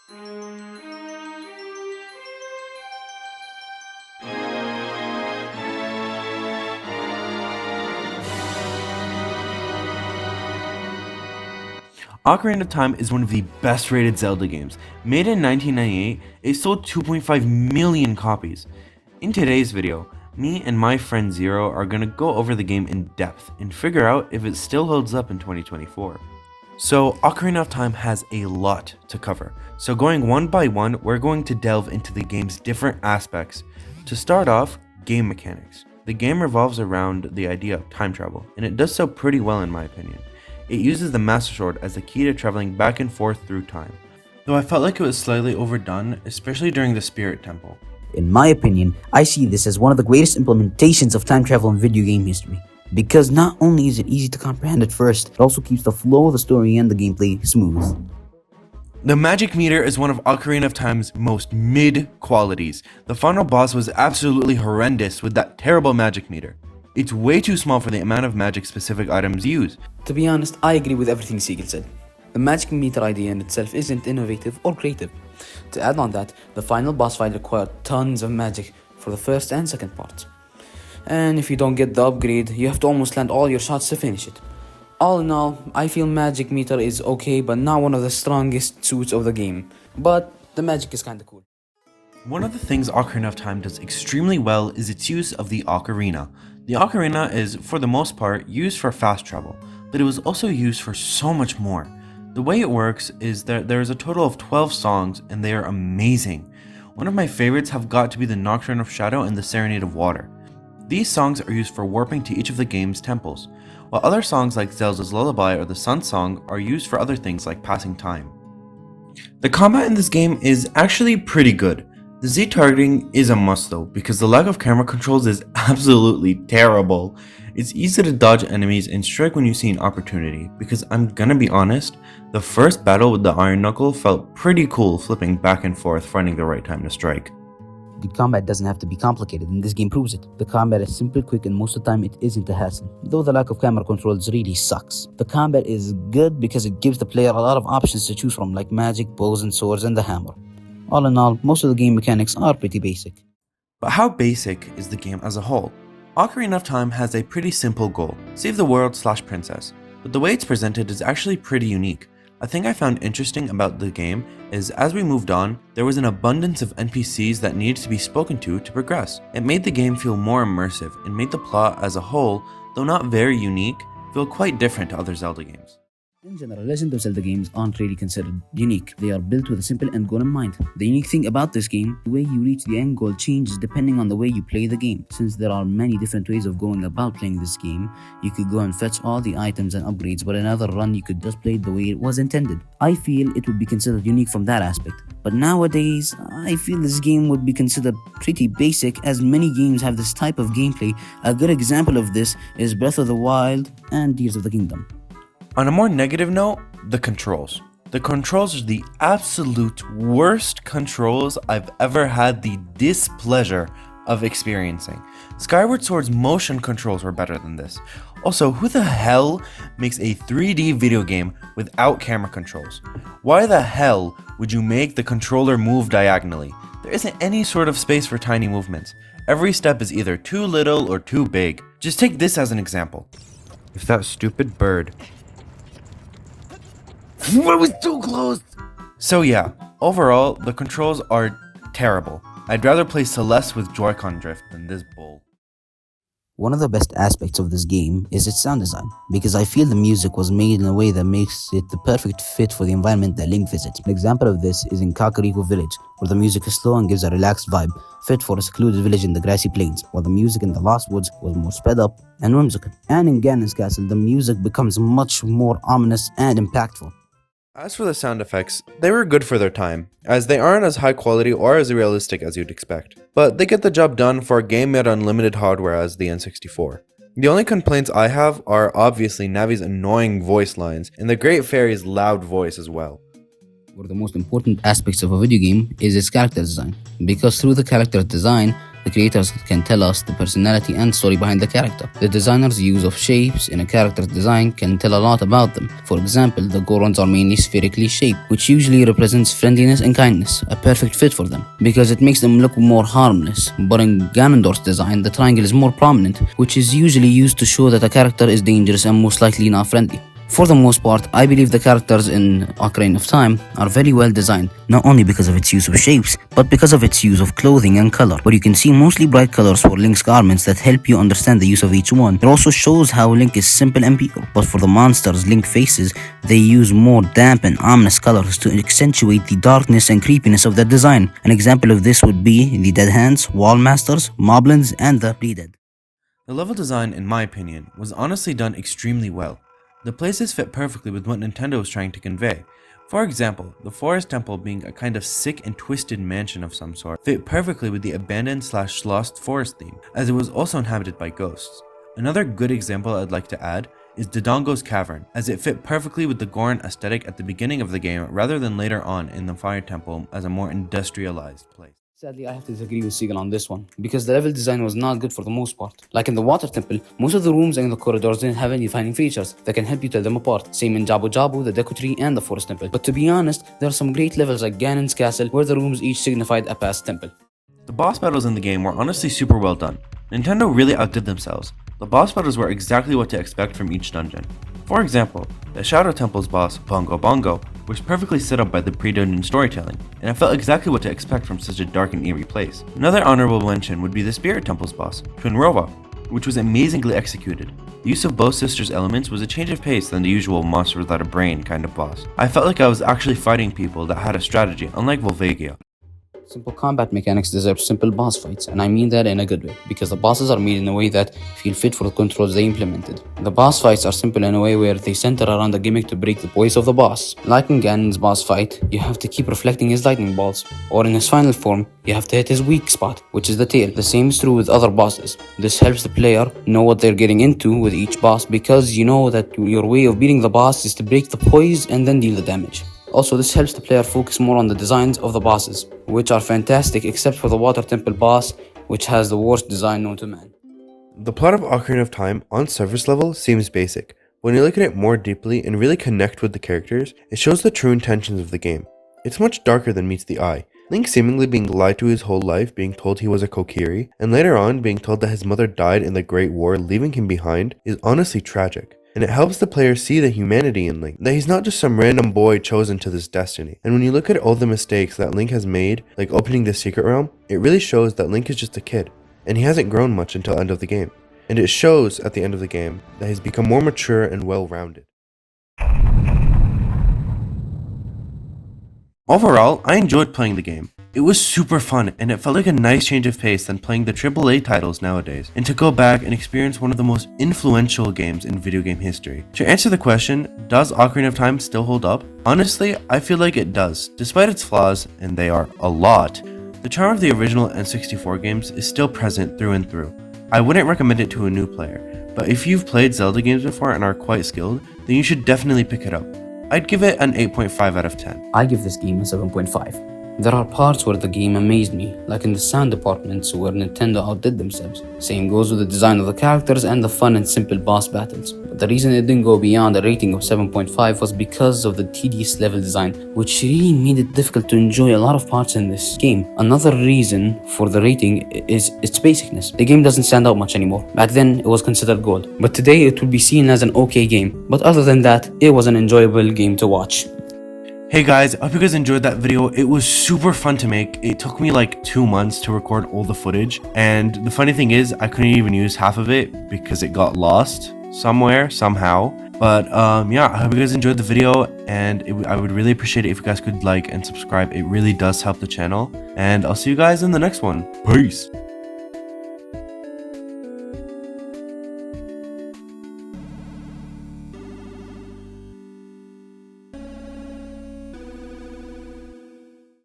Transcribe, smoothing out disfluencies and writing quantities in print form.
Ocarina of Time is one of the best rated Zelda games. Made in 1998, it sold 2.5 million copies. In today's video, me and my friend Zero are gonna go over the game in depth and figure out if it still holds up in 2024. So Ocarina of Time has a lot to cover. So going one by one, we're going to delve into the game's different aspects. To start off, game mechanics. The game revolves around the idea of time travel, and it does so pretty well in my opinion. It uses the Master Sword as the key to traveling back and forth through time, though I felt like it was slightly overdone, especially during the Spirit Temple. In my opinion, I see this as one of the greatest implementations of time travel in video game history, because not only is it easy to comprehend at first, it also keeps the flow of the story and the gameplay smooth. The magic meter is one of Ocarina of Time's most mid qualities. The final boss was absolutely horrendous with that terrible magic meter. It's way too small for the amount of magic specific items used. To be honest, I agree with everything Siegel said. The magic meter idea in itself isn't innovative or creative. To add on that, the final boss fight required tons of magic for the first and second parts. And if you don't get the upgrade, you have to almost land all your shots to finish it. All in all, I feel magic meter is okay, but not one of the strongest suits of the game. But the magic is kinda cool. One of the things Ocarina of Time does extremely well is its use of the Ocarina. The Ocarina is, for the most part, used for fast travel, but it was also used for so much more. The way it works is that there is a total of 12 songs, and they are amazing. One of my favorites have got to be the Nocturne of Shadow and the Serenade of Water. These songs are used for warping to each of the game's temples, while other songs like Zelda's Lullaby or the Sun Song are used for other things like passing time. The combat in this game is actually pretty good. The Z targeting is a must though, because the lack of camera controls is absolutely terrible. It's easy to dodge enemies and strike when you see an opportunity, because I'm gonna be honest, the first battle with the Iron Knuckle felt pretty cool flipping back and forth finding the right time to strike. The combat doesn't have to be complicated, and this game proves it. The combat is simple, quick, and most of the time it isn't a hassle, though the lack of camera controls really sucks. The combat is good because it gives the player a lot of options to choose from, like magic, bows and swords, and the hammer. All in all, most of the game mechanics are pretty basic. But how basic is the game as a whole? Ocarina of Time has a pretty simple goal, save the world / princess, but the way it's presented is actually pretty unique. A thing I found interesting about the game is as we moved on, there was an abundance of NPCs that needed to be spoken to progress. It made the game feel more immersive and made the plot as a whole, though not very unique, feel quite different to other Zelda games. In general, Legend of Zelda games aren't really considered unique. They are built with a simple end goal in mind. The unique thing about this game, the way you reach the end goal changes depending on the way you play the game. Since there are many different ways of going about playing this game, you could go and fetch all the items and upgrades, but another run you could just play it the way it was intended. I feel it would be considered unique from that aspect. But nowadays, I feel this game would be considered pretty basic, as many games have this type of gameplay. A good example of this is Breath of the Wild and Tears of the Kingdom. On a more negative note, the controls. The controls are the absolute worst controls I've ever had the displeasure of experiencing. Skyward Sword's motion controls were better than this. Also, who the hell makes a 3D video game without camera controls? Why the hell would you make the controller move diagonally? There isn't any sort of space for tiny movements. Every step is either too little or too big. Just take this as an example. If that stupid bird... I was too close! So yeah, overall, the controls are terrible. I'd rather play Celeste with Joy-Con drift than this bull. One of the best aspects of this game is its sound design, because I feel the music was made in a way that makes it the perfect fit for the environment that Link visits. An example of this is in Kakariko Village, where the music is slow and gives a relaxed vibe, fit for a secluded village in the grassy plains, while the music in the Lost Woods was more sped up and whimsical. And in Ganon's castle, the music becomes much more ominous and impactful. As for the sound effects, they were good for their time, as they aren't as high quality or as realistic as you'd expect. But they get the job done for a game made on limited hardware as the N64. The only complaints I have are obviously Navi's annoying voice lines and the Great Fairy's loud voice as well. One of the most important aspects of a video game is its character design, because through the character design, The creators can tell us the personality and story behind the character. The designer's use of shapes in a character's design can tell a lot about them. For example, the Gorons are mainly spherically shaped, which usually represents friendliness and kindness, a perfect fit for them, because it makes them look more harmless. But in Ganondorf's design, the triangle is more prominent, which is usually used to show that a character is dangerous and most likely not friendly. For the most part, I believe the characters in Ocarina of Time are very well designed, not only because of its use of shapes, but because of its use of clothing and color, where you can see mostly bright colors for Link's garments that help you understand the use of each one. It also shows how Link is simple and pure, but for the monsters Link faces, they use more damp and ominous colors to accentuate the darkness and creepiness of their design. An example of this would be the Dead Hands, Wall Masters, Moblins, and the Bleeded. The level design, in my opinion, was honestly done extremely well. The places fit perfectly with what Nintendo was trying to convey. For example, the Forest Temple being a kind of sick and twisted mansion of some sort fit perfectly with the abandoned/lost forest theme, as it was also inhabited by ghosts. Another good example I'd like to add is Dodongo's Cavern, as it fit perfectly with the Goron aesthetic at the beginning of the game rather than later on in the Fire Temple as a more industrialized place. Sadly, I have to disagree with Siegel on this one, because the level design was not good for the most part. Like in the Water Temple, most of the rooms and the corridors didn't have any defining features that can help you tell them apart. Same in Jabu Jabu, the Deku Tree, and the Forest Temple. But to be honest, there are some great levels like Ganon's Castle, where the rooms each signified a past temple. The boss battles in the game were honestly super well done. Nintendo really outdid themselves. The boss battles were exactly what to expect from each dungeon. For example, the Shadow Temple's boss, Bongo Bongo, was perfectly set up by the pre-dungeon storytelling, and it felt exactly what to expect from such a dark and eerie place. Another honorable mention would be the Spirit Temple's boss, Twinrova, which was amazingly executed. The use of both sisters' elements was a change of pace than the usual monster without a brain kind of boss. I felt like I was actually fighting people that had a strategy, unlike Volvagia. Simple combat mechanics deserve simple boss fights, and I mean that in a good way, because the bosses are made in a way that feel fit for the controls they implemented. The boss fights are simple in a way where they center around a gimmick to break the poise of the boss. Like in Ganon's boss fight, you have to keep reflecting his lightning bolts, or in his final form, you have to hit his weak spot, which is the tail. The same is true with other bosses. This helps the player know what they're getting into with each boss, because you know that your way of beating the boss is to break the poise and then deal the damage. Also, this helps the player focus more on the designs of the bosses, which are fantastic except for the Water Temple boss, which has the worst design known to man. The plot of Ocarina of Time on surface level seems basic. When you look at it more deeply and really connect with the characters, it shows the true intentions of the game. It's much darker than meets the eye. Link seemingly being lied to his whole life, being told he was a Kokiri, and later on being told that his mother died in the Great War, leaving him behind, is honestly tragic. And it helps the player see the humanity in Link, that he's not just some random boy chosen to this destiny. And when you look at all the mistakes that Link has made, like opening the secret realm, it really shows that Link is just a kid, and he hasn't grown much until the end of the game. And it shows at the end of the game that he's become more mature and well-rounded. Overall, I enjoyed playing the game. It was super fun, and it felt like a nice change of pace than playing the AAA titles nowadays, and to go back and experience one of the most influential games in video game history. To answer the question, does Ocarina of Time still hold up? Honestly, I feel like it does. Despite its flaws, and they are a lot, the charm of the original N64 games is still present through and through. I wouldn't recommend it to a new player, but if you've played Zelda games before and are quite skilled, then you should definitely pick it up. I'd give it an 8.5 out of 10. I give this game a 7.5. There are parts where the game amazed me, like in the sound departments where Nintendo outdid themselves. Same goes with the design of the characters and the fun and simple boss battles. But the reason it didn't go beyond a rating of 7.5 was because of the tedious level design, which really made it difficult to enjoy a lot of parts in this game. Another reason for the rating is its basicness. The game doesn't stand out much anymore. Back then, it was considered gold, but today it would be seen as an okay game. But other than that, it was an enjoyable game to watch. Hey guys, I hope you guys enjoyed that video. It was super fun to make. It took me like 2 months to record all the footage, and the funny thing is I couldn't even use half of it because it got lost somewhere, somehow. But yeah, I hope you guys enjoyed the video, and I would really appreciate it if you guys could like and subscribe. It really does help the channel, and I'll see you guys in the next one. Peace!